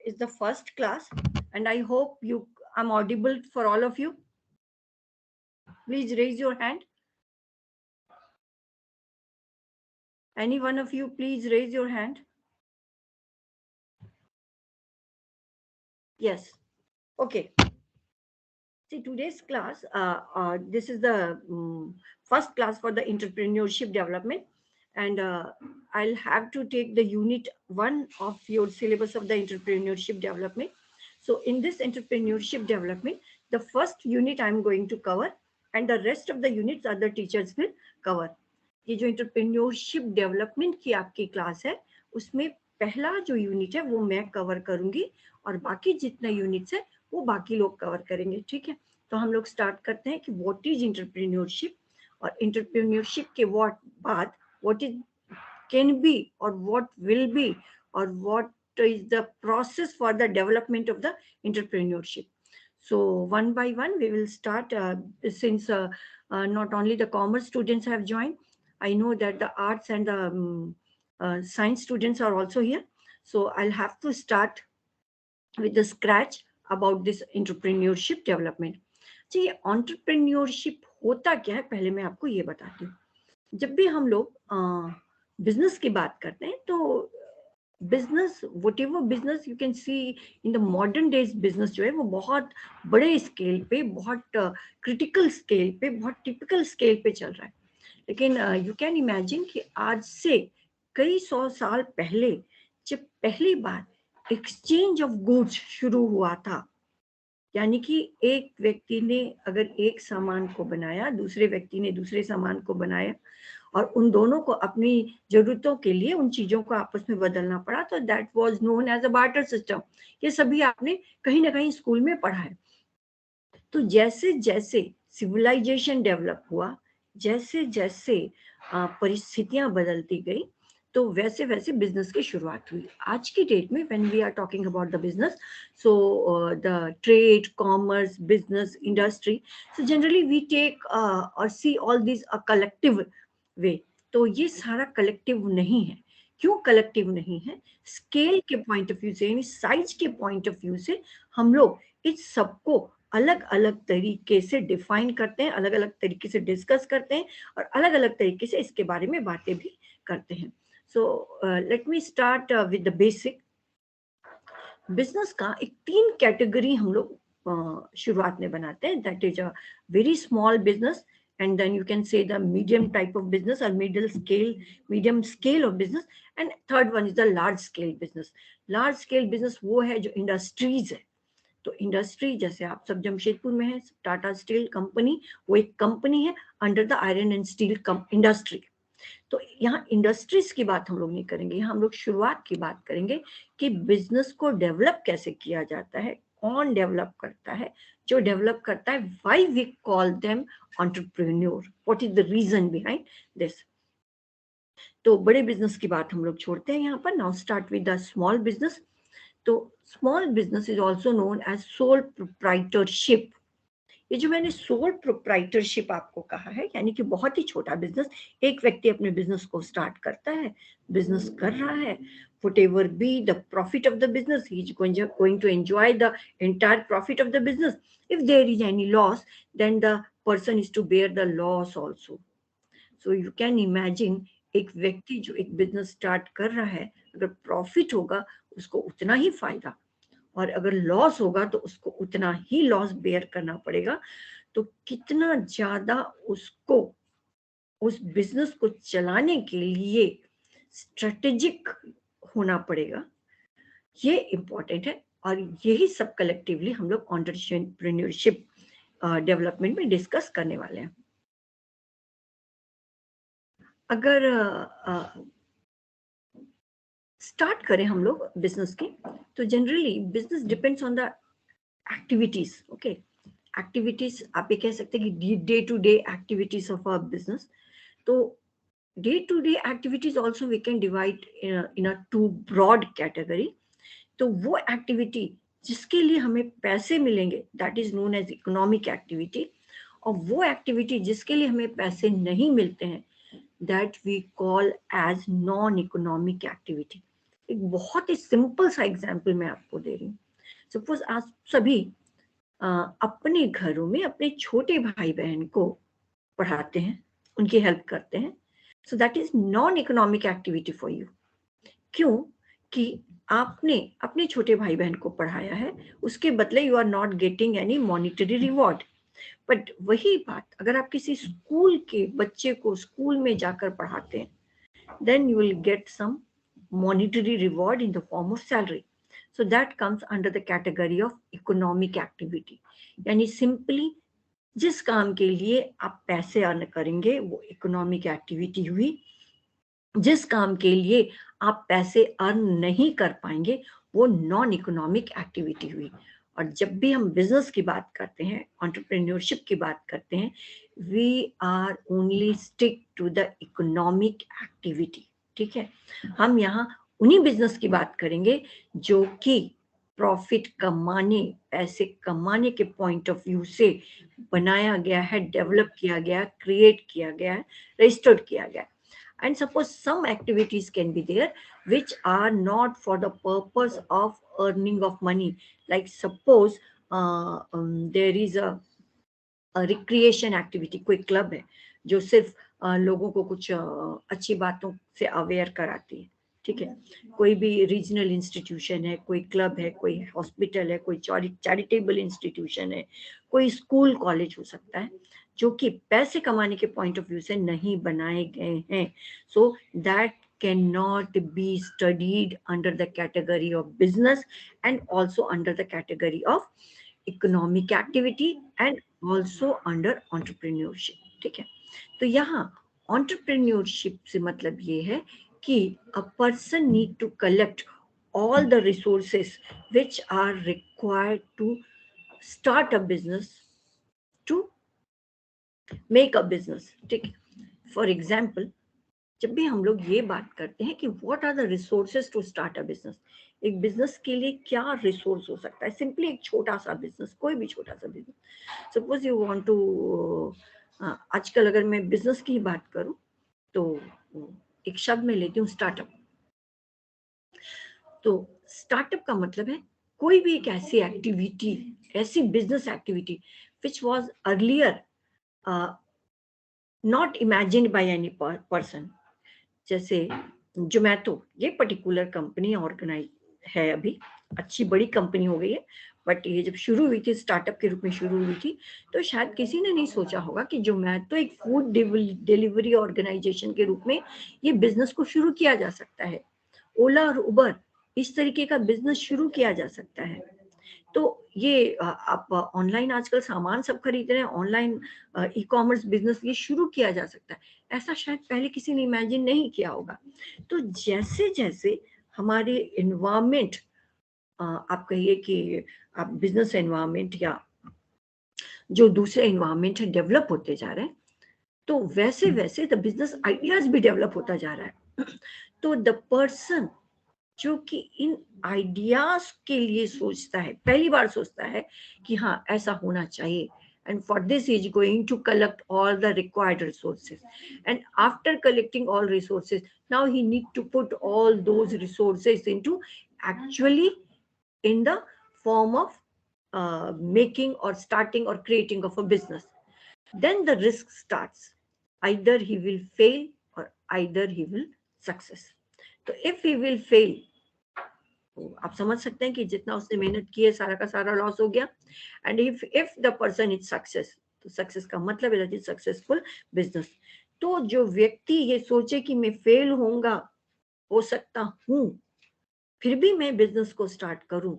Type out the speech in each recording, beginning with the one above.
is the first class, and I hope I'm audible for all of you. Please raise your hand. Any one of you, please raise your hand. Yes. Okay. See, today's class, this is the first class for the entrepreneurship development, and I'll have to take the unit 1 of your syllabus of the entrepreneurship development. So in this entrepreneurship development, the first unit I'm going to cover, and the rest of the units other teachers will cover. ये जो entrepreneurship development की आपकी class है, उसमें पहला जो unit है वो मैं कवर करूंगी, और बाकी जितने यूनिट्स है वो बाकी लोग कवर करेंगे. ठीक है, तो हम लोग स्टार्ट करते हैं कि व्हाट इज एंटरप्रेन्योरशिप, और एंटरप्रेन्योरशिप के बाद व्हाट इज कैन बी और व्हाट विल बी, और what is the process for the development of the entrepreneurship. So one by one we will start, since not only the commerce students have joined, I know that the arts and the science students are also here. So I'll have to start with the scratch about this entrepreneurship development. जी, entrepreneurship होता क्या है, पहले मैं आपको ये बताती हूँ. जब भी हम लोग बिजनेस की बात करते हैं, तो business, what ever business you can see in the modern days, business जो है वो बहुत बड़े स्केल पे, बहुत क्रिटिकल स्केल पे, बहुत टिपिकल स्केल पे चल रहा है. लेकिन यू कैन इमेजिन कि आज से कई 100 साल पहले जब पहली बार एक्सचेंज ऑफ गुड्स शुरू हुआ था, यानी कि एक व्यक्ति ने अगर एक सामान को बनाया, दूसरे व्यक्ति ने दूसरे सामान को बनाया, और उन दोनों को अपनी जरूरतों के लिए उन चीजों को आपस में बदलना पड़ा, तो that was known as a barter system. ये सभी आपने कहीं ना कहीं स्कूल में पढ़ा है. तो जैसे जैसे सिविलाइजेशन डेवलप हुआ, जैसे जैसे परिस्थितियां बदलती गई, तो वैसे वैसे बिजनेस की शुरुआत हुई. आज की डेट में when we are talking about the business, so the trade, commerce, business, industry, so generally we take और see all this a collective way. तो ये सारा कलेक्टिव नहीं है. क्यों कलेक्टिव नहीं है? स्केल के पॉइंट ऑफ व्यू से, यानी साइज के पॉइंट ऑफ व्यू से हम लोग इस सबको अलग अलग तरीके से डिफाइन करते हैं, अलग अलग तरीके से डिस्कस करते हैं, और अलग अलग तरीके से इसके बारे में बातें भी करते हैं. So let me start with the basic. Business का एक 3 कैटेगरी हम लोग शुरुआत में बनाते हैं. That is a very small business, and then you can say the medium type of business or medium scale of business, and third one is the large scale business. Large scale business वो है जो industries है. तो industry, जैसे आप सब जमशेदपुर में है, टाटा स्टील कंपनी, वो एक कंपनी है under the iron and steel industry. तो यहाँ इंडस्ट्रीज की बात हम लोग नहीं करेंगे, यहाँ हम लोग शुरुआत की बात करेंगे कि बिजनेस को डेवलप कैसे किया जाता है, कौन डेवलप करता है. जो डेवलप करता है, why we call them entrepreneur, what is the reason behind this. तो बड़े बिजनेस की बात हम लोग छोड़ते हैं यहाँ पर. Now start with the small business. तो small business is also known as sole proprietorship. ये जो मैंने सोल प्रोप्राइटरशिप आपको कहा है, यानी कि बहुत ही छोटा बिजनेस, एक व्यक्ति अपने बिजनेस को स्टार्ट करता है, बिजनेस कर रहा है, whatever be the profit of the business, he is going to enjoy the entire profit of the business. If there is any loss, then the person is to bear the loss also. So you can imagine, एक व्यक्ति जो एक business start कर रहा है, अगर profit होगा उसको उतना ही फायदा, और अगर लॉस होगा तो उसको उतना ही लॉस बेयर करना पड़ेगा. तो कितना ज्यादा उसको उस बिजनेस को चलाने के लिए स्ट्रेटेजिक होना पड़ेगा, ये इम्पोर्टेंट है. और यही सब कलेक्टिवली हम लोग एंटरप्रेन्योरशिप डेवलपमेंट में डिस्कस करने वाले हैं. अगर स्टार्ट करें हम लोग बिजनेस की, तो generally business depends on the activities. Okay, activities आप ये कह सकते हैं कि day to day activities of a business. तो day to day activities also we can divide in a 2 broad category. तो वो एक्टिविटी जिसके लिए हमें पैसे मिलेंगे, that is known as economic activity. और वो एक्टिविटी जिसके लिए हमें पैसे नहीं मिलते हैं, that we call as non economic activity. एक बहुत ही सिंपल सा एग्जाम्पल मैं आपको दे रही हूँ। सपोज आप सभी अपने घरों में अपने छोटे भाई बहन को पढ़ाते हैं, उनकी हेल्प करते हैं, so that is non economic activity for you. क्यों? कि आपने अपने छोटे भाई बहन को पढ़ाया है, उसके बदले you are not getting any monetary reward. But वही बात अगर आप किसी स्कूल के बच्चे को स्कूल में जाकर पढ़ाते हैं, then you will get some monetary reward in the form of salary. So that comes under the category of economic activity. यानी simply जिस काम के लिए आप पैसे अर्न करेंगे वो इकोनॉमिक एक्टिविटी हुई, जिस काम के लिए आप पैसे अर्न नहीं कर पाएंगे वो नॉन इकोनॉमिक एक्टिविटी हुई। और जब भी हम बिजनेस की बात करते हैं, एंटरप्रेन्योरशिप की बात करते हैं, we are only stick to the economic activity. ठीक है, हम यहाँ उन्हीं बिजनेस की बात करेंगे जो कि प्रॉफिट कमाने, पैसे कमाने के पॉइंट ऑफ व्यू से बनाया गया है, डेवलप किया गया, क्रिएट किया गया है, रजिस्टर्ड किया गया है। And suppose some activities can be there which are not for the purpose of earning of money, like suppose there is a recreation activity, कोई क्लब है जो सिर्फ लोगों को कुछ अच्छी बातों से अवेयर कराती है। ठीक है, कोई भी रीजनल इंस्टीट्यूशन है, कोई क्लब है, कोई हॉस्पिटल है, कोई चैरिटेबल इंस्टीट्यूशन है, कोई स्कूल कॉलेज हो सकता है जो कि पैसे कमाने के पॉइंट ऑफ व्यू से नहीं बनाए गए हैं। So that can not be studied under the category of business and also under the category of economic activity and also under entrepreneurship. ठीक है, तो यहाँ एंटरप्रेन्योरशिप से मतलब ये है कि a person need to collect all the resources which are required to start a business, to make a business. ठीक है, फॉर एग्जाम्पल जब भी हम लोग ये बात करते हैं कि what are the resources to start a business, एक बिजनेस के लिए क्या रिसोर्स हो सकता है। सिंपली एक छोटा सा बिजनेस, कोई भी छोटा सा business, suppose you want to, आजकल अगर मैं बिजनेस की बात करूं तो एक शब्द में लेती हूँ स्टार्टअप। तो स्टार्टअप का मतलब है कोई भी एक ऐसी एक्टिविटी, ऐसी business activity which was earlier not imagined by any person. जैसे जोमेटो, ये पर्टिकुलर कंपनी ऑर्गेनाइज है, अभी अच्छी बड़ी कंपनी हो गई है, बट ये जब शुरू हुई थी स्टार्टअप के रूप में शुरू हुई थी, तो शायद किसी ने नहीं सोचा होगा कि जोमेटो एक फूड डिलीवरी ऑर्गेनाइजेशन के रूप में ये बिजनेस को शुरू किया जा सकता है। ओला और उबर, इस तरीके का बिजनेस शुरू किया जा सकता है। तो ये आप ऑनलाइन आजकल सामान सब खरीद रहे हैं, ऑनलाइन ई कॉमर्स बिजनेस ये शुरू किया जा सकता है, ऐसा शायद पहले किसी ने इमेजिन नहीं किया होगा। तो जैसे जैसे हमारे एनवायरमेंट, आप कहिए कि आप बिजनेस एनवायरमेंट या जो दूसरे एनवायरमेंट है डेवलप होते जा रहे हैं, तो वैसे वैसे द बिजनेस आइडियाज भी डेवलप होता जा रहा है। तो द पर्सन जो कि इन आइडियाज के लिए सोचता है, पहली बार सोचता है कि हाँ ऐसा होना चाहिए, and for this he is going to collect all the required resources, and after collecting all resources now he need to put all those resources into actually in the form of making or starting or creating of a business. Then the risk starts, either he will fail or either he will success. So if he will fail, तो आप समझ सकते हैं कि जितना उसने मेहनत की है सारा का सारा लॉस हो गया। And if the person is success, तो सक्सेस का मतलब है सक्सेसफुल बिजनेस। तो जो व्यक्ति ये सोचे कि मैं फेल होऊंगा, हो सकता हूं, फिर भी मैं बिजनेस को स्टार्ट करूं,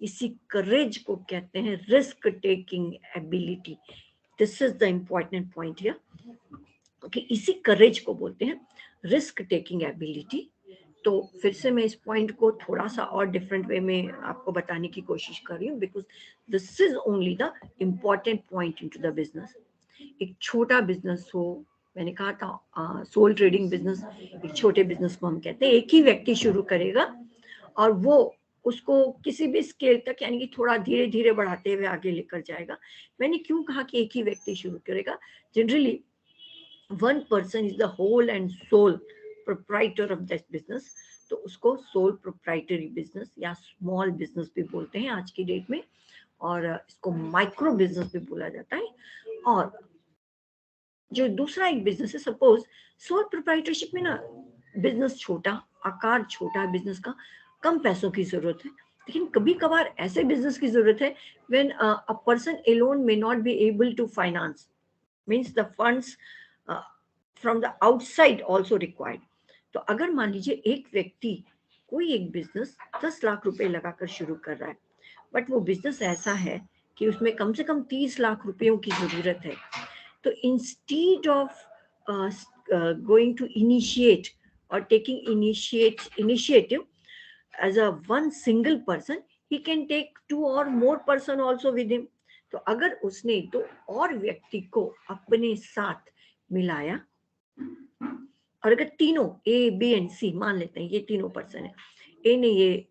इसी करेज को कहते हैं risk taking ability. This is the important point here, कि इसी करेज को बोलते हैं रिस्क टेकिंग एबिलिटी। तो फिर से मैं इस पॉइंट को थोड़ा सा और डिफरेंट वे में आपको बताने की कोशिश कर रही हूँ, because this is only the important point into the business. एक छोटा बिजनेस हो, मैंने कहा था सोल ट्रेडिंग बिजनेस, एक छोटे बिजनेस को हम कहते हैं, एक ही व्यक्ति शुरू करेगा और वो उसको किसी भी स्केल तक, यानी कि थोड़ा धीरे धीरे बढ़ाते हुए आगे लेकर जाएगा। मैंने क्यों कहा कि एक ही व्यक्ति शुरू करेगा? Generally one person is the whole and sole proprietor of that business, तो उसको सोल प्रोप्राइटरी बिजनेस या स्मॉल बिजनेस भी बोलते हैं आज की डेट में, और इसको माइक्रो बिजनेस भी बोला जाता है। और जो दूसरा एक बिजनेस है, सपोज सोल प्रोप्राइटरशिप में ना बिजनेस छोटा, आकार छोटा है बिजनेस का, कम पैसों की जरूरत है, लेकिन कभी कभार ऐसे बिजनेस की जरूरत है when a person alone may not be able to finance, means the funds from the outside also required. तो अगर मान लीजिए एक व्यक्ति कोई एक बिजनेस 10 लाख रुपए लगाकर शुरू कर रहा है, बट वो बिजनेस ऐसा है कि उसमें कम से कम 30 लाख रुपयों की जरूरत है, तो instead of going to initiate or taking initiative as a one single person, he can take two or more person also with him। तो अगर उसने दो और व्यक्ति को अपने साथ मिलाया, और अगर तीनों ए बी एंड सी मान लेते हैं ये तीनों पर्सन है, ए ने ये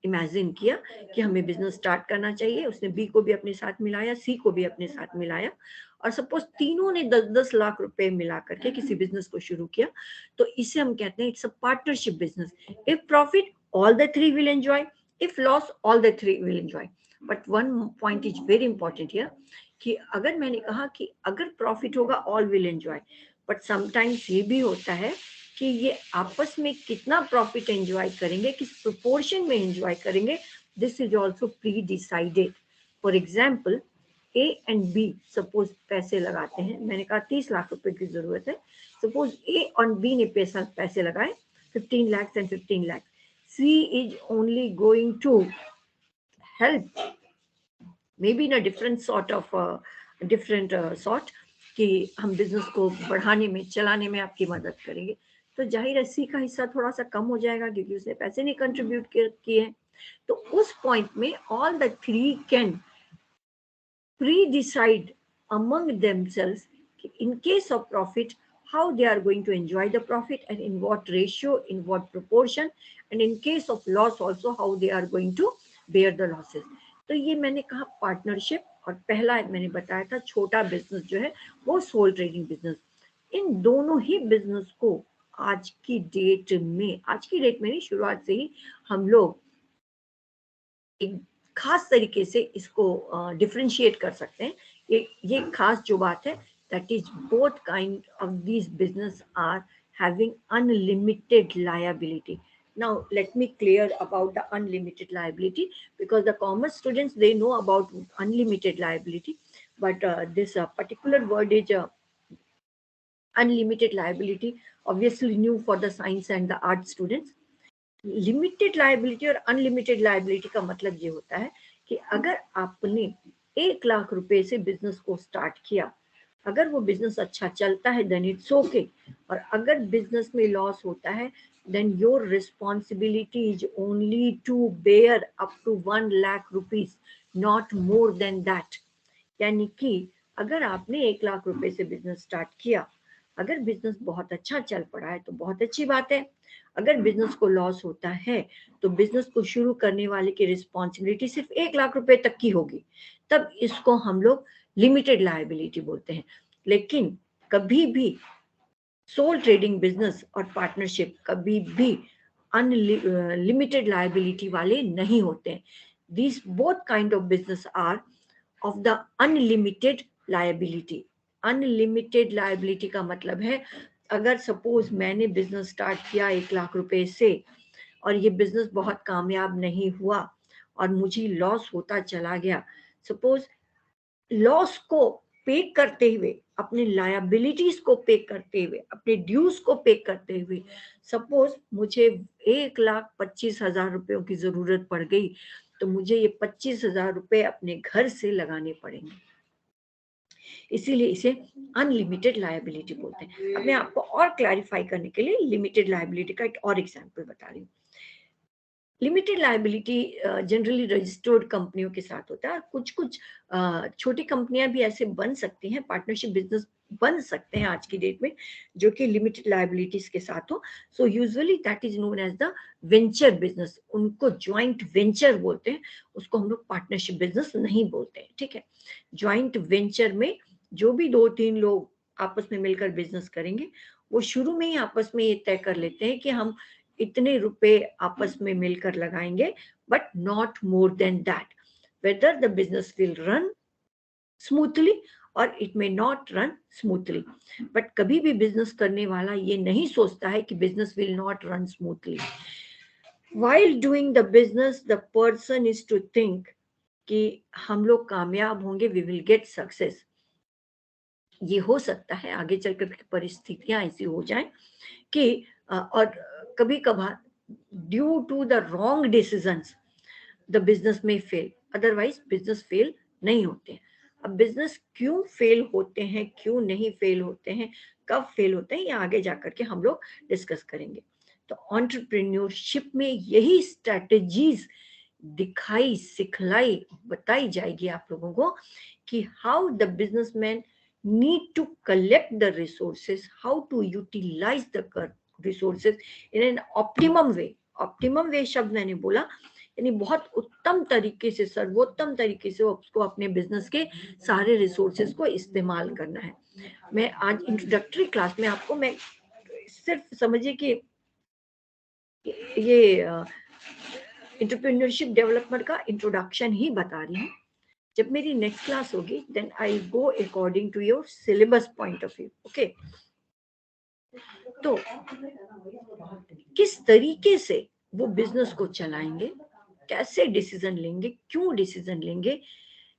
इमेजिन किया कि हमें बिजनेस स्टार्ट करना चाहिए, उसने बी को भी अपने साथ मिलाया, सी को भी अपने साथ मिलाया, और सपोज तीनों ने 10-10 लाख रुपए मिला करके किसी बिजनेस को शुरू किया, तो इसे हम कहते हैं it's a partnership business. If profit all the three will enjoy, if loss all the three will enjoy. But one point is very important here, कि अगर मैंने कहा कि अगर प्रॉफिट होगा all will enjoy, but sometimes ये भी होता है कि ये आपस में कितना प्रॉफिट एंजॉय करेंगे, किस प्रोपोर्शन में एंजॉय करेंगे, this is also pre decided. For example A and B suppose पैसे लगाते हैं, मैंने कहा 30 लाख रुपए की जरूरत है, सपोज ए और बी ने पैसे लगाए 15 lakhs and 15 lakhs, C is only going to help maybe in a different sort of different sort, कि हम बिजनेस को बढ़ाने में चलाने में आपकी मदद करेंगे, तो जाहिर है सी का हिस्सा थोड़ा सा कम हो जाएगा क्योंकि उसने पैसे नहीं कंट्रीब्यूट किए हैं। तो उस पॉइंट में all the three can pre decide among themselves in case of profit how they are going to enjoy the profit and in what ratio, in what proportion, and in case of loss also how they are going to bear the losses। तो ये मैंने कहा partnership, और पहला मैंने बताया था छोटा बिजनेस जो है वो सोल ट्रेडिंग बिजनेस। इन दोनों ही बिजनेस को आज की डेट में नहीं, शुरुआत से ही हम लोग एक खास तरीके से इसको डिफरेंशिएट कर सकते हैं। ये खास जो बात है, that is both kind of these business are having unlimited liability। Now let me clear about the unlimited liability, because the commerce students, they know about unlimited liability, but this particular word is unlimited liability obviously new for the science and the art students। Limited liability और unlimited liability का मतलब ये होता है कि अगर आपने 1 लाख रुपए से बिजनेस को स्टार्ट किया, अगर वो बिजनेस अच्छा चलता है देन इट्स ओके, और अगर बिजनेस में लॉस होता है then your responsibility is only to bear up to 1 lakh rupees, not more than that. यानी कि अगर आपने 1 लाख रुपए से बिजनेस स्टार्ट किया, अगर बिजनेस बहुत अच्छा चल पड़ा है तो बहुत अच्छी बात है, अगर बिजनेस को लॉस होता है तो बिजनेस को शुरू करने वाले की रिस्पॉन्सिबिलिटी सिर्फ 1 लाख रुपए तक की होगी, तब इसको हम लोग लिमिटेड लायबिलिटी बोलते हैं। लेकिन कभी भी सोल ट्रेडिंग बिजनेस और पार्टनरशिप कभी भी अनलिमिटेड लायबिलिटी वाले नहीं होते हैं। These both kind of business are of the unlimited liability. Unlimited liability का मतलब है, अगर सपोज मैंने बिजनेस स्टार्ट किया 1 लाख रुपए से और ये बिजनेस बहुत कामयाब नहीं हुआ और मुझे लॉस होता चला गया, सपोज लॉस को पे करते हुए, अपने लायबिलिटीज को पे करते हुए, अपने ड्यूज को पे करते हुए, सपोज मुझे 1,25,000 रुपयों की जरूरत पड़ गई, तो मुझे ये 25,000 रुपए अपने घर से लगाने पड़ेंगे, इसीलिए इसे अनलिमिटेड लायबिलिटी बोलते हैं। अब मैं आपको और क्लैरिफाई करने के लिए लिमिटेड लायबिलिटी का एक और एग्जांपल बता रही हूँ। लिमिटेड लायबिलिटी जनरली रजिस्टर्ड कंपनियों के साथ होता है, और कुछ कुछ छोटी कंपनियां भी ऐसे बन सकती हैं, पार्टनरशिप बिजनेस बन सकते हैं आज की डेट में जो कि लिमिटेड लायबिलिटीज के साथ हो। So usually that is known as the venture business, उनको ज्वाइंट वेंचर बोलते हैं, उसको हम लोग पार्टनरशिप बिजनेस नहीं बोलते हैं, ठीक है। ज्वाइंट वेंचर में जो भी 2-3 लोग आपस में मिलकर बिजनेस करेंगे, वो शुरू में ही आपस में ये तय कर लेते हैं कि हम इतने रुपए आपस में मिलकर लगाएंगे, but not more than that. Whether the business will run smoothly और it may not run smoothly. But कभी भी बिजनेस करने वाला ये नहीं सोचता है कि business will not run smoothly. while doing the business, the person is to think कि हम लोग कामयाब होंगे, we will get success. ये हो सकता है आगे चलकर के परिस्थितियां ऐसी हो जाएं कि और कभी कभार due to the wrong decisions the business में फेल, अदरवाइज बिजनेस फेल नहीं होते. अब बिजनेस क्यों फेल होते हैं, क्यों नहीं फेल होते हैं, कब फेल होते हैं, ये आगे जाकर के हम लोग डिस्कस करेंगे. तो एंटरप्रेन्योरशिप में यही स्ट्रेटेजीज दिखाई, सिखलाई, बताई जाएगी आप लोगों को कि how the businessman need to collect the resources, how to utilize the resources in an optimum way. Optimum way शब्द मैंने बोला यानी बहुत उत्तम तरीके से, सर्वोत्तम तरीके से उसको अपने बिजनेस के सारे रिसोर्सेज को इस्तेमाल करना है. मैं आज इंट्रोडक्टरी क्लास में आपको मैं सिर्फ समझिए कि ये एंटरप्रेन्योरशिप डेवलपमेंट का इंट्रोडक्शन ही बता रही हूँ. जब मेरी नेक्स्ट क्लास होगी then I go according to your syllabus point of view. Okay, तो किस तरीके से वो बिजनेस को चलाएंगे, कैसे डिसीजन लेंगे, क्यों डिसीजन लेंगे,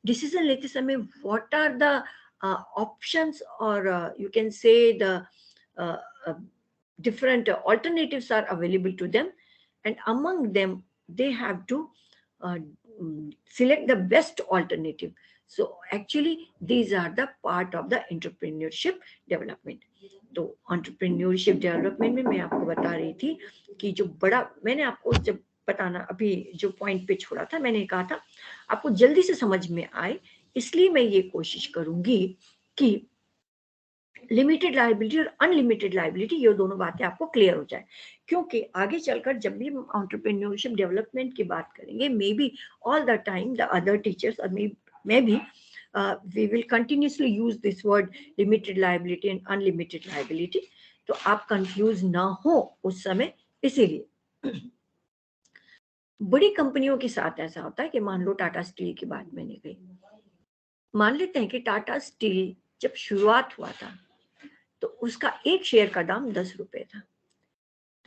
डिसीजन लेते समय व्हाट आर द ऑप्शंस और you can say the different alternatives are available to them, and among them they have to select the best alternative. So actually these are the part of the entrepreneurship development. तो entrepreneurship development में मैं आपको बता रही थी कि जो बड़ा, मैंने आपको जब बताना अभी जो पॉइंट पे छोड़ा था, मैंने कहा था आपको जल्दी से समझ में आए, इसलिए मैं ये कोशिश करूंगी कि लिमिटेड लायबिलिटी और अनलिमिटेड लायबिलिटी ये दोनों बातें आपको क्लियर हो जाए. क्योंकि आगे चलकर जब भी हम एंटरप्रेन्योरशिप डेवलपमेंट की बात करेंगे, may be all the time the other teachers और may be we will continuously use this word limited liability and unlimited liability. तो आप कंफ्यूज ना हो उस समय. इसीलिए बड़ी कंपनियों के साथ ऐसा होता है कि मान लो टाटा स्टील की बात मैंने कही, मान लेते हैं कि टाटा स्टील जब शुरुआत हुआ था तो उसका एक शेयर का दाम 10 रुपए था.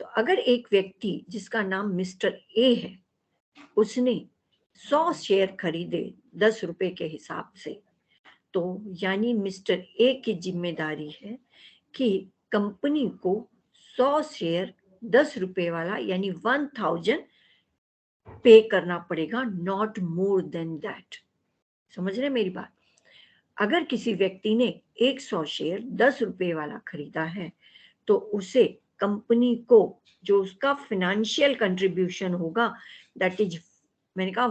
तो अगर एक व्यक्ति जिसका नाम मिस्टर ए है, उसने 100 शेयर खरीदे 10 रुपए के हिसाब से, तो यानी मिस्टर ए की जिम्मेदारी है कि कंपनी को 100 शेयर 10 रुपए वाला यानी 1000 पे करना पड़ेगा, नॉट मोर देन दैट. समझ रहे मेरी बात? अगर किसी व्यक्ति ने 100 शेयर 10 रुपए वाला खरीदा है तो उसे कंपनी को जो उसका फाइनेंशियल कंट्रीब्यूशन होगा, दैट इज, मैंने कहा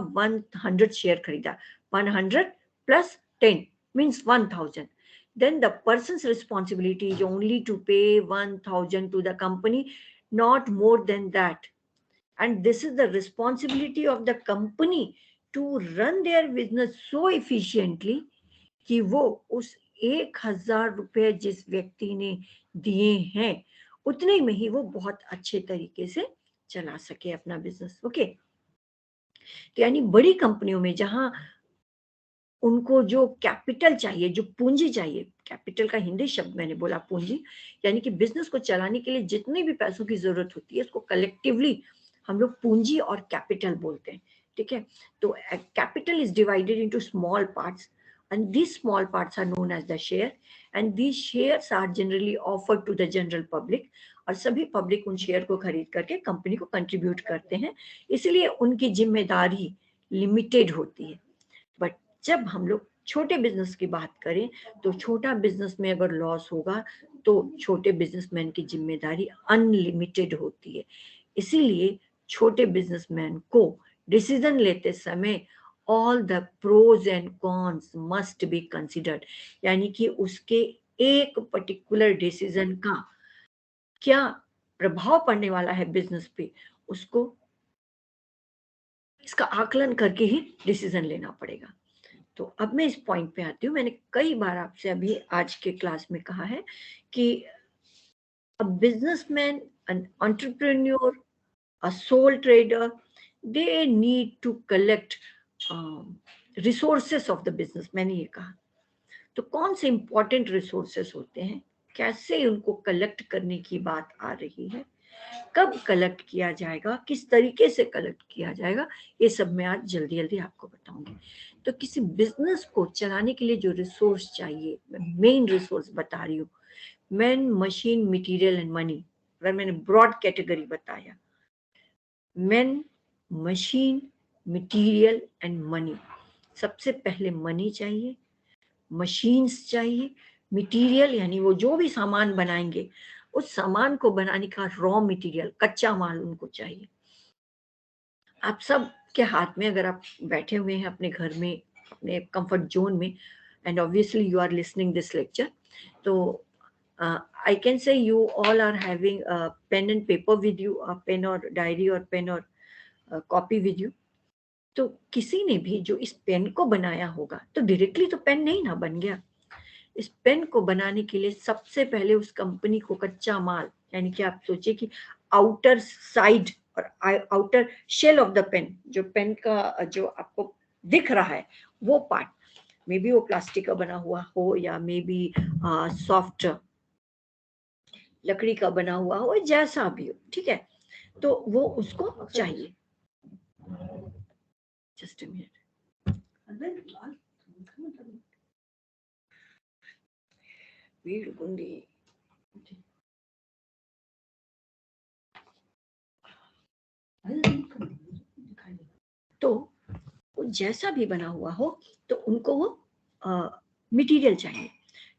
100 शेयर खरीदा, 100 plus 10 means 1000. then the person's responsibility is only to pay 1000 to the company, not more than that. and this is the responsibility of the company to run their business so efficiently कि वो उस 1000 रुपए जिस व्यक्ति ने दिए हैं उतने में ही वो बहुत अच्छे तरीके से चला सके अपना बिजनेस. ओके, तो यानी बड़ी कंपनियों में जहां उनको जो कैपिटल चाहिए, जो पूंजी चाहिए, कैपिटल का हिंदी शब्द मैंने बोला पूंजी, यानी कि बिजनेस को चलाने के लिए जितने भी पैसों की जरूरत होती है उसको कलेक्टिवली हम लोग पूंजी और कैपिटल बोलते हैं. ठीक है, तो capital is divided into small parts and these small parts are known as the share, and these shares are generally offered to the general public. और सभी पब्लिक उन शेयर को खरीद करके कंपनी को कंट्रीब्यूट करते हैं, इसलिए उनकी जिम्मेदारी लिमिटेड होती है. बट जब हम लोग छोटे बिजनेस की बात करें तो छोटा बिजनेस में अगर लॉस होगा तो छोटे बिजनेसमैन की जिम्मेदारी अनलिमिटेड होती है. इसीलिए छोटे बिजनेसमैन को डिसीजन लेते समय all the pros and cons must be considered. यानी कि उसके एक पर्टिकुलर डिसीजन का क्या प्रभाव पड़ने वाला है बिजनेस पे, उसको इसका आकलन करके ही डिसीजन लेना पड़ेगा. तो अब मैं इस पॉइंट पे आती हूँ. मैंने कई बार आपसे अभी आज के क्लास में कहा है कि a businessman, an entrepreneur a sole trader, they need to collect resources of the business. मैंने ये कहा, तो कौन से इंपॉर्टेंट रिसोर्सेस होते हैं, कैसे उनको कलेक्ट करने की बात आ रही है, कब कलेक्ट किया जाएगा, किस तरीके से कलेक्ट किया जाएगा, ये सब मैं आज जल्दी जल्दी आपको बताऊंगी। तो किसी बिजनेस को चलाने के लिए जो रिसोर्स चाहिए, मेन रिसोर्स बता रही हूँ, man, machine, material and money. अगर मैंने ब्रॉड कैटेगरी बताया, man, machine, material and money. सबसे पहले मनी चाहिए, मशीन्स चाहिए, मटेरियल यानी वो जो भी सामान बनाएंगे, उस सामान को बनाने का रॉ मटेरियल, कच्चा माल उनको चाहिए। आप सब के हाथ में, अगर आप बैठे हुए हैं अपने घर में, अपने कंफर्ट जोन में, and obviously you are listening this lecture, तो I can say you all are having a pen and paper with you, a pen or diary or pen or copy with you. तो किसी ने भी जो इस pen को बनाया होगा, तो डायरेक्टली तो पेन नहीं ना बन गया। इस पेन को बनाने के लिए सबसे पहले उस कंपनी को कच्चा माल, यानी कि आप सोचिए कि आउटर साइड और outer shell of the pen, जो पेन का जो आपको दिख रहा है वो पार्ट, मे बी वो प्लास्टिक का बना हुआ हो या मे बी सॉफ्ट लकड़ी का बना हुआ हो, जैसा भी हो, ठीक है, तो वो उसको चाहिए। जस्ट अ मिनट, वीर गुंडी, तो वो जैसा भी बना हुआ हो, तो उनको वो मटेरियल चाहिए।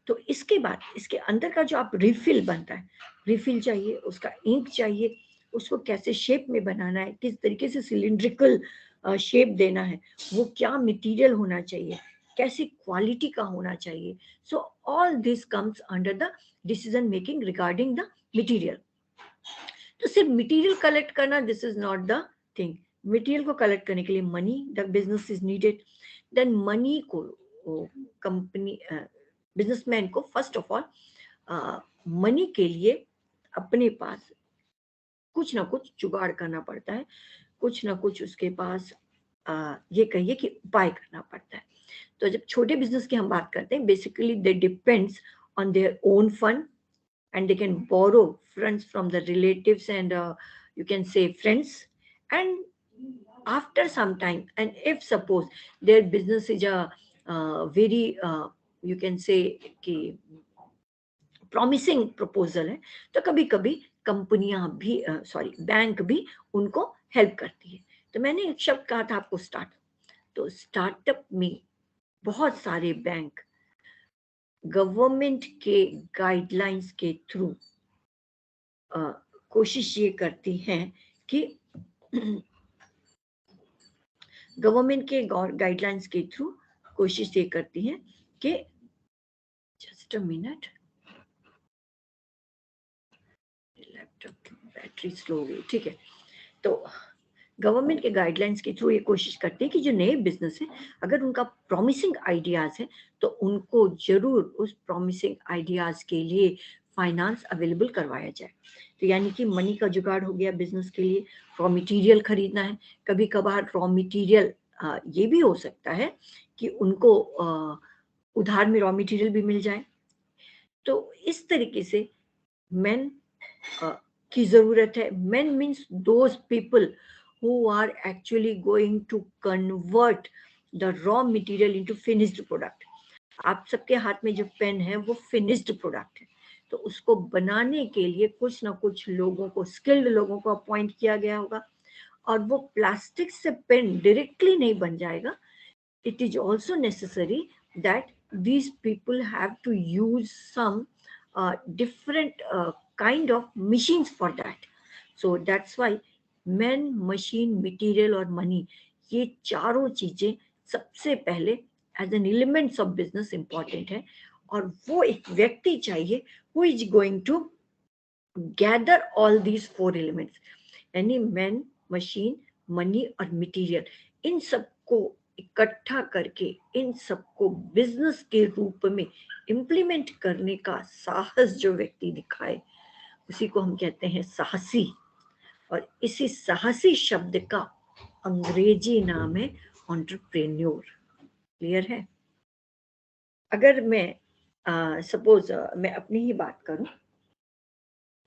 तो इसके बाद इसके अंदर का जो आप रिफिल बनता है, रिफिल चाहिए, उसका इंक चाहिए, उसको कैसे शेप में बनाना है, किस तरीके से सिलिंड्रिकल शेप देना है, वो क्या मटेरियल होना चाहिए, कैसी क्वालिटी का होना चाहिए। So all this comes under the decision making regarding the material. तो सिर्फ मटेरियल कलेक्ट करना, this is not the thing. Material को कलेक्ट करने के लिए money, the business is needed. Then money को कंपनी, बिजनेसमैन को फर्स्ट ऑफ ऑल मनी के लिए अपने पास कुछ ना कुछ जुगाड़ करना पड़ता है, कुछ ना कुछ उसके पास ये कहिए कि उपाय करना पड़ता है। तो जब छोटे बिजनेस की हम बात करते हैं, basically they depends on their own fund, and they can borrow funds from the relatives and you can say friends. And after some time, and if suppose their business is a very you can say कि promising proposal है, तो कभी कभी कंपनियां भी sorry bank भी उनको help करती है। तो मैंने एक शब्द कहा था आपको, स्टार्ट। तो स्टार्टअप में बहुत सारे बैंक गवर्नमेंट के गाइडलाइंस के थ्रू कोशिश ये करती हैं कि गवर्नमेंट के गाइडलाइंस के थ्रू कोशिश ये करती हैं कि, जस्ट अ मिनट, लैपटॉप की बैटरी स्लो हो गई, ठीक है। तो गवर्नमेंट के गाइडलाइंस के थ्रू ये कोशिश करते हैं कि जो नए बिजनेस है, अगर उनका प्रॉमिसिंग आइडियाज है, तो उनको जरूर उस प्रॉमिसिंग आइडियाज के लिए फाइनेंस अवेलेबल करवाया जाए। तो यानी कि मनी का जुगाड़ हो गया बिजनेस के लिए, रॉ मटेरियल खरीदना है। कभी कभार रॉ मटेरियल ये भी हो सकता है कि उनको उधार में रॉ मटेरियल भी मिल जाए। तो इस तरीके से मैन की जरूरत है। Man means those people who are actually going to convert the raw material into finished product. आप सबके हाथ में जो पेन है वो फिनिश्ड प्रोडक्ट है, तो उसको बनाने के लिए कुछ ना कुछ लोगों को, स्किल्ड लोगों को अपॉइंट किया गया होगा। और वो प्लास्टिक से पेन डायरेक्टली नहीं बन जाएगा। It is also necessary that these people have to use some different kind of machines for that. So that's why man, machine, material और मनी, ये चारों चीजें सबसे पहले as an elements of business important है। और वो एक व्यक्ति चाहिए who is going to gather all these four elements, यानी मैन, मशीन, मनी और मटेरियल, इन सबको इकट्ठा करके इन सबको बिजनेस के रूप में इम्प्लीमेंट करने का साहस जो व्यक्ति दिखाए, उसी को हम कहते हैं साहसी। और इसी साहसी शब्द का अंग्रेजी नाम है एंटरप्रेन्योर। क्लियर है? अगर मैं सपोज मैं अपनी ही बात करूं,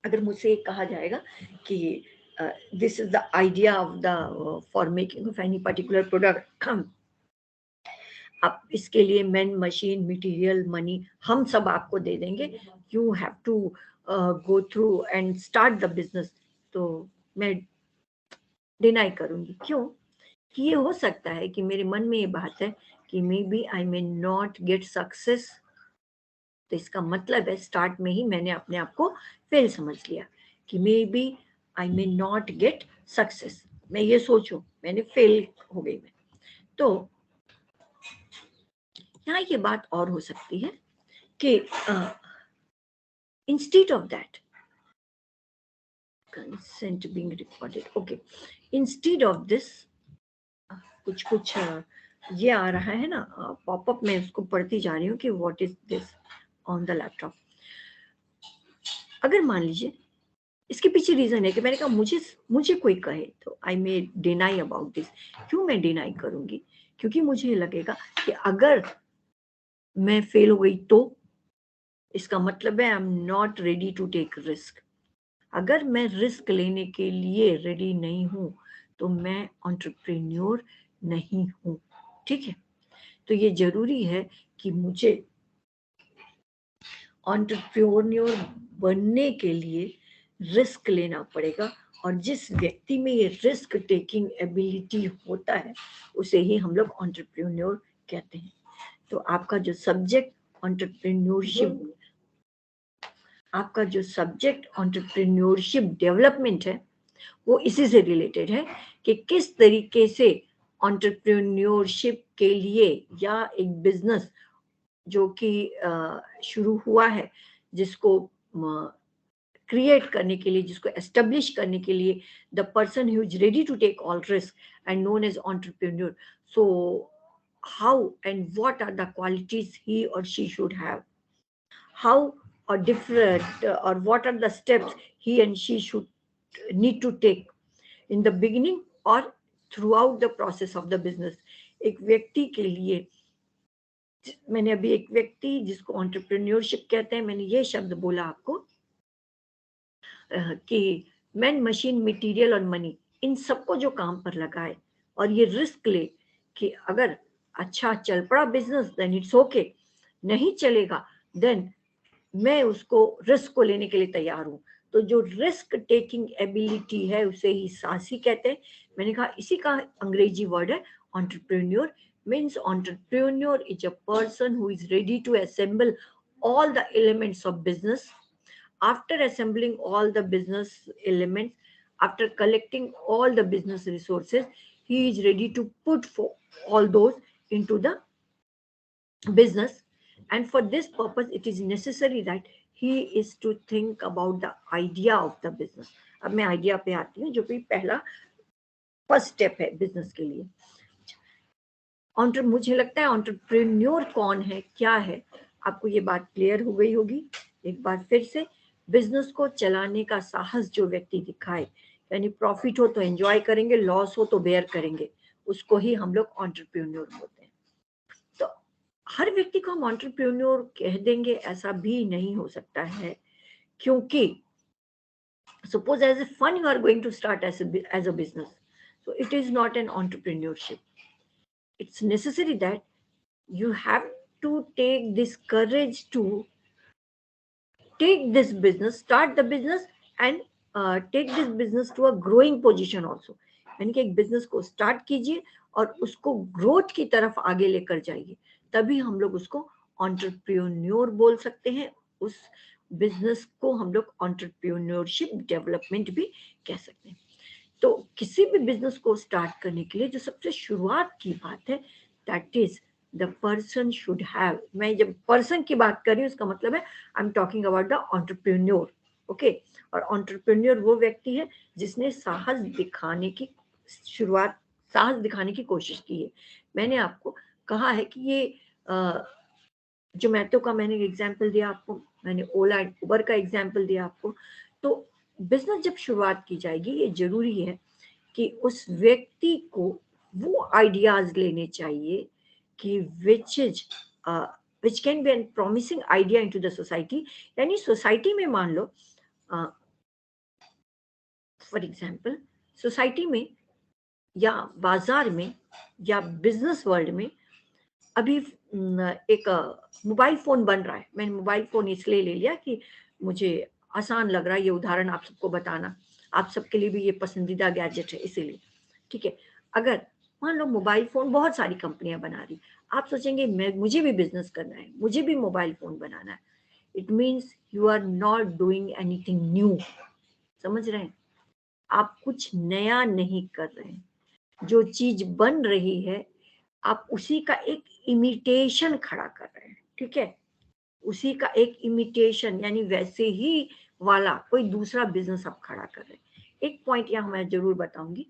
अगर मुझसे कहा जाएगा कि this is the idea of the for making of any particular product, आप इसके लिए मैन, मशीन, मटेरियल, मनी हम सब आपको दे देंगे, you have to go through and start the business, तो मैं डिनाई करूंगी। क्यों? कि ये हो सकता है कि मेरे मन में ये बात है कि may be I may not get success, तो इसका मतलब है स्टार्ट में ही मैंने अपने आप को फेल समझ लिया कि may be I may not get success. मैं ये सोचूं मैंने फेल हो गई मैं, तो यहाँ ये बात और हो सकती है कि instead of that consent being recorded, okay, instead of this कुछ कुछ ये आ रहा है ना पॉपअप, में उसको पढ़ती जा रही हूँ कि what is this on the laptop. अगर मान लीजिए इसके पीछे रीजन है कि मैंने कहा मुझे मुझे कोई कहे तो आई मे डिनाई अबाउट दिस। क्यों मैं डिनाई करूंगी? क्योंकि मुझे लगेगा कि अगर मैं फेल हो गई तो इसका मतलब है I am not ready to take risk. अगर मैं रिस्क लेने के लिए रेडी नहीं हूं तो मैं एंटरप्रेन्योर नहीं हूं। ठीक है? तो ये जरूरी है कि मुझे एंटरप्रेन्योर बनने के लिए रिस्क लेना पड़ेगा, और जिस व्यक्ति में ये रिस्क टेकिंग एबिलिटी होता है उसे ही हम लोग एंटरप्रेन्योर कहते हैं। तो आपका जो सब्जेक्ट एंटरप्रेन्योरशिप, आपका जो सब्जेक्ट एंटरप्रेन्योरशिप डेवलपमेंट है वो इसी से रिलेटेड है कि किस तरीके से एंटरप्रेन्योरशिप के लिए या एक बिजनेस जो कि शुरू हुआ है, जिसको क्रिएट करने के लिए, जिसको एस्टेब्लिश करने के लिए the person who is ready to take all risk and known as entrepreneur, so how and what are the qualities he और she should have, how or different or what are the steps he and she should need to take in the beginning or throughout the process of the business। एक व्यक्ति के लिए, मैंने अभी एक व्यक्ति जिसको एंटरप्रेन्योरशिप कहते हैं, मैंने ये शब्द बोला आपको कि मैन, मशीन, मटेरियल और मनी, इन सबको जो काम पर लगाए और ये रिस्क ले कि अगर अच्छा चल पड़ा बिजनेस देन इट्स ओके, नहीं चलेगा देन मैं उसको रिस्क को लेने के लिए तैयार हूं। तो जो रिस्क टेकिंग एबिलिटी है उसे ही साहसी कहते हैं। मैंने कहा इसी का अंग्रेजी वर्ड है entrepreneur. Means entrepreneur is a person who is ready to assemble all the elements of business. After assembling all the business elements, after collecting all the business resources, he is ready to put for all those into the business, and for this purpose it is necessary that he is to think about the idea of the business। अब मैं idea पे आती हूँ जो कि पहला first step है business के लिए। मुझे लगता है एंटरप्रेन्योर कौन है, क्या है, आपको ये बात क्लियर हो गई होगी। एक बार फिर से, बिजनेस को चलाने का साहस जो व्यक्ति दिखाए, यानी प्रॉफिट हो तो एंजॉय करेंगे, लॉस हो तो बेयर करेंगे, उसको ही हम लोग एंटरप्रेन्योर बोलते हैं। तो हर व्यक्ति को हम एंटरप्रेन्योर कह देंगे ऐसा भी नहीं हो सकता है, क्योंकि suppose as a fun you are going to start as a business, so it is not an entrepreneurship। it's necessary that you have to take this courage to take this business, start the business, and take this business to a growing position also। यानी कि एक business को start कीजिए और उसको growth की तरफ आगे लेकर जाइए, तभी हम लोग उसको एंटरप्रेन्योर बोल सकते हैं। उस बिजनेस को हम लोग एंटरप्रेन्योरशिप डेवलपमेंट भी कह सकते हैं। तो किसी भी बिजनेस को स्टार्ट करने के लिए जो सबसे शुरुआत की बात है, that is the person should have. मैं जब पर्सन की बात कर रही हूँ इसका मतलब है I am talking about the entrepreneur. Okay? और एंटरप्रेन्योर वो व्यक्ति है जिसने साहस दिखाने की शुरुआत, साहस दिखाने की कोशिश की है। मैंने आपको कहा है कि ये जोमैटो का मैंने एग्जाम्पल दिया आपको, मैंने ओला एंड उबर का एग्जाम्पल दिया आपको। तो बिजनेस जब शुरुआत की जाएगी, ये जरूरी है कि उस व्यक्ति को वो आइडियाज लेने चाहिए कि which can be an promising idea into the society. यानी सोसाइटी में मान लो, फॉर एग्जांपल सोसाइटी में या बाजार में या बिजनेस वर्ल्ड में अभी एक मोबाइल फोन बन रहा है। मैंने मोबाइल फोन इसलिए ले लिया कि मुझे आसान लग रहा है ये उदाहरण आप सबको बताना, आप सबके लिए भी ये पसंदीदा गैजेट है इसीलिए। ठीक है, अगर मान लो मोबाइल फोन बहुत सारी कंपनियां बना रही, आप सोचेंगे मैं मुझे भी बिजनेस करना है, मुझे भी मोबाइल फोन बनाना है। It means you are not doing anything new. समझ रहे हैं? आप कुछ नया नहीं कर रहे हैं। जो चीज बन रही है आप उसी का एक इमिटेशन खड़ा कर रहे हैं। ठीक है, उसी का एक इमिटेशन यानी वैसे ही वाला कोई दूसरा बिजनेस आप खड़ा कर रहे हैं। एक पॉइंट यहाँ मैं जरूर बताऊंगी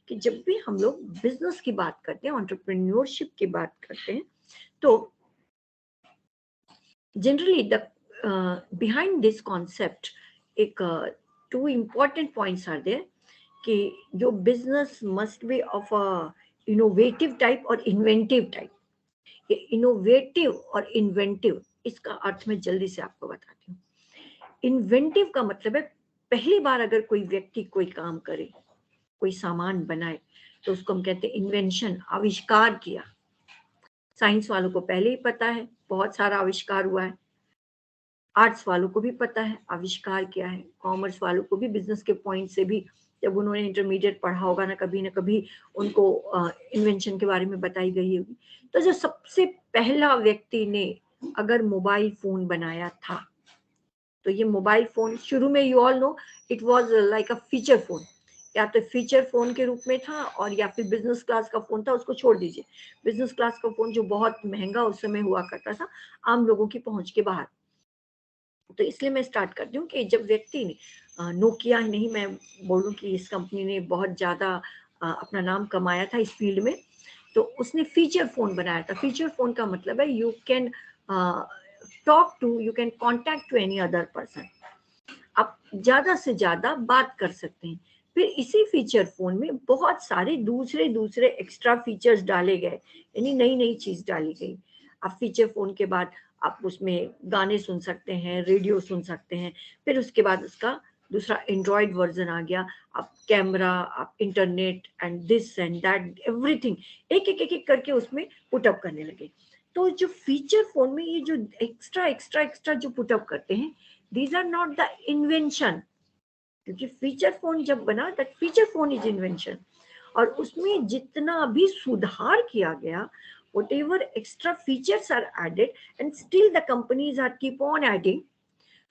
कि जब भी हम लोग बिजनेस की बात करते हैं, एंटरप्रेन्योरशिप की बात करते हैं, तो generally the behind this concept एक two important points are there कि जो business must be of a innovative type और इन्वेंटिव टाइप। ये इनोवेटिव और इन्वेंटिव, इसका अर्थ मैं जल्दी से आपको बताती हूँ। इन्वेंटिव का मतलब है पहली बार अगर कोई व्यक्ति कोई काम करे, कोई सामान बनाए, तो उसको हम कहते हैं इन्वेंशन, आविष्कार किया। साइंस वालों को पहले ही पता है बहुत सारा आविष्कार हुआ है, आर्ट्स वालों को भी पता है आविष्कार क्या है, कॉमर्स वालों को भी बिजनेस के पॉइंट से भी जब उन्होंने इंटरमीडिएट पढ़ा होगा ना कभी उनको इन्वेंशन के बारे में बताई गई होगी। तो जो सबसे पहला व्यक्ति ने अगर मोबाइल फोन बनाया था, तो ये मोबाइल फोन शुरू में you all know it was like a feature phone. या तो फीचर फोन के रूप में था और या फिर बिजनेस क्लास का फोन था, उसको छोड़ दीजिए। बिजनेस क्लास का फोन जो बहुत महंगा उस समय हुआ करता था, आम लोगों की पहुंच के बाहर। तो इसलिए मैं स्टार्ट करती हूँ कि जब व्यक्ति ने नोकिया ही नहीं, मैं बोलूँ कि इस कंपनी ने बहुत ज़्यादा अपना नाम कमाया था इस फील्ड में, तो उसने फीचर फोन बनाया था। फीचर फोन का मतलब है you can talk to, you can contact to any other person. आप ज़्यादा से ज़्यादा बात कर सकते हैं। फिर इसी फीचर फोन में बहुत सारे दूसरे दूसरे एक्स्ट्रा फीचर्स डाले गए, यानी नई नई चीज़ डाली गई। आप फीचर फोन के बाद आप उसमें गाने सुन सकते हैं, रेडियो सुन सकते हैं। फिर उसके बाद उसका दूसरा एंड्रॉयड वर्जन आ गया। आप कैमरा, आप internet and this and that everything एक एक एक एक करके उसमें पुटअप करने लगे। तो जो फीचर फोन में ये जो एक्स्ट्रा एक्स्ट्रा एक्स्ट्रा जो पुटअप करते हैं, these are not the invention। क्योंकि फीचर फोन जब बना, that feature phone is invention. और उसमें जितना भी सुधार किया गया, whatever extra features are added, and still the companies are keep on adding,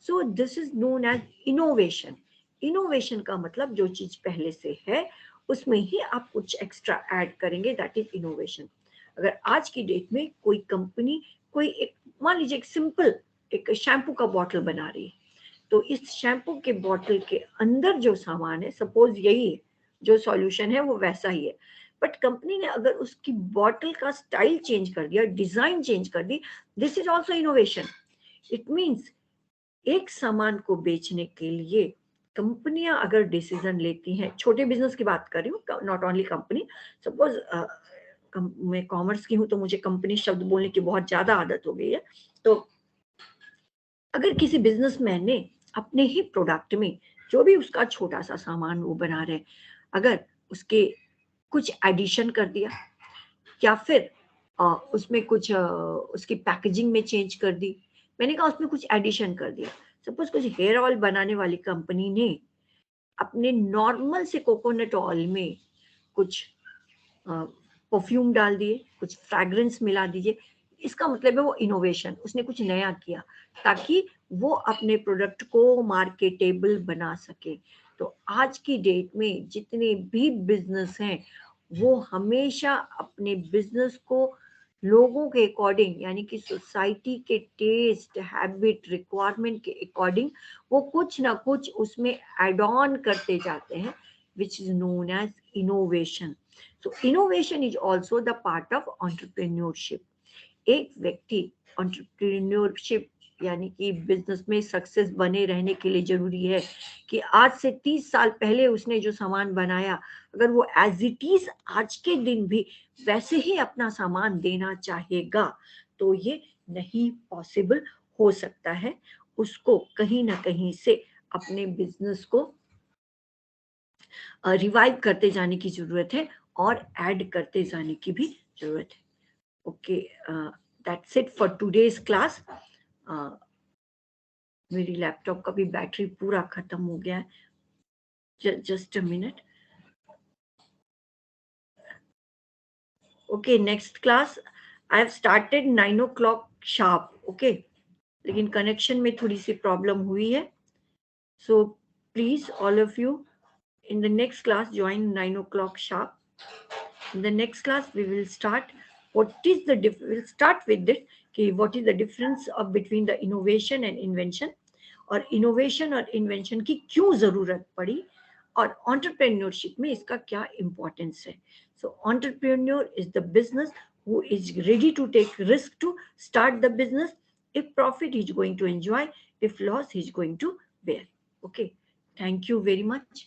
so this is known as innovation। innovation का मतलब जो चीज पहले से है उसमें ही आप कुछ एक्स्ट्रा ऐड करेंगे, दैट इज इनोवेशन। अगर आज की डेट में कोई कंपनी कोई एक, मान लीजिए एक सिंपल एक शैम्पू का बॉटल बना रही है, तो इस शैम्पू के बॉटल के अंदर जो सामान है, सपोज यही है, जो सॉल्यूशन है वो वैसा ही है, बट कंपनी ने अगर उसकी बॉटल का स्टाइल चेंज कर दिया, डिजाइन चेंज कर दी, this is also innovation. It means एक सामान को बेचने के लिए कंपनियां अगर डिसीजन लेती हैं, छोटे बिजनेस की बात कर रही हूँ, नॉट ओनली कंपनी। सपोज मैं कॉमर्स की हूँ तो मुझे कंपनी शब्द बोलने की बहुत ज्यादा आदत हो गई है। तो अगर किसी बिजनेसमैन ने अपने ही प्रोडक्ट में जो भी उसका छोटा सा सामान वो बना रहे, अगर उसके कुछ एडिशन कर दिया या फिर उसमें कुछ उसकी पैकेजिंग में चेंज कर दी, मैंने कहा उसमें कुछ एडिशन कर दिया। सपोज कुछ हेयर ऑयल बनाने वाली कंपनी ने अपने नॉर्मल से कोकोनट ऑयल में कुछ परफ्यूम डाल दिए, कुछ फ्रैग्रेंस मिला दीजिए, इसका मतलब है वो इनोवेशन, उसने कुछ नया किया ताकि वो अपने प्रोडक्ट को मार्केटेबल बना सके। तो आज की डेट में जितने भी बिजनेस हैं वो हमेशा अपने बिजनेस को लोगों के अकॉर्डिंग, यानी कि सोसाइटी के टेस्ट, हैबिट, रिक्वायरमेंट के अकॉर्डिंग वो कुछ ना कुछ उसमें एड ऑन करते जाते हैं, which is known as innovation. So innovation is also the part of entrepreneurship। एक व्यक्ति entrepreneurship यानी कि बिजनेस में सक्सेस बने रहने के लिए जरूरी है कि आज से 30 साल पहले उसने जो सामान बनाया, अगर वो एज इट इज आज के दिन भी वैसे ही अपना सामान देना चाहेगा तो ये नहीं पॉसिबल हो सकता है। उसको कहीं ना कहीं से अपने बिजनेस को रिवाइव करते जाने की जरूरत है और ऐड करते जाने की भी जरूरत है। Okay, that's it for today's class. मेरी लैपटॉप का भी बैटरी पूरा खत्म हो गया है। Just a minute. Okay, next class I have started 9 o'clock sharp. Okay, लेकिन कनेक्शन में थोड़ी सी प्रॉब्लम हुई है। So please all of you in the next class join 9 o'clock sharp. In the next class we will start we'll start with it कि what is the difference of between the innovation and invention, और innovation और invention की क्यों जरूरत पड़ी, और entrepreneurship में इसका क्या importance है. So entrepreneur is the business who is ready to take risk to start the business. If profit he is going to enjoy, if loss he is going to bear. Okay, thank you very much.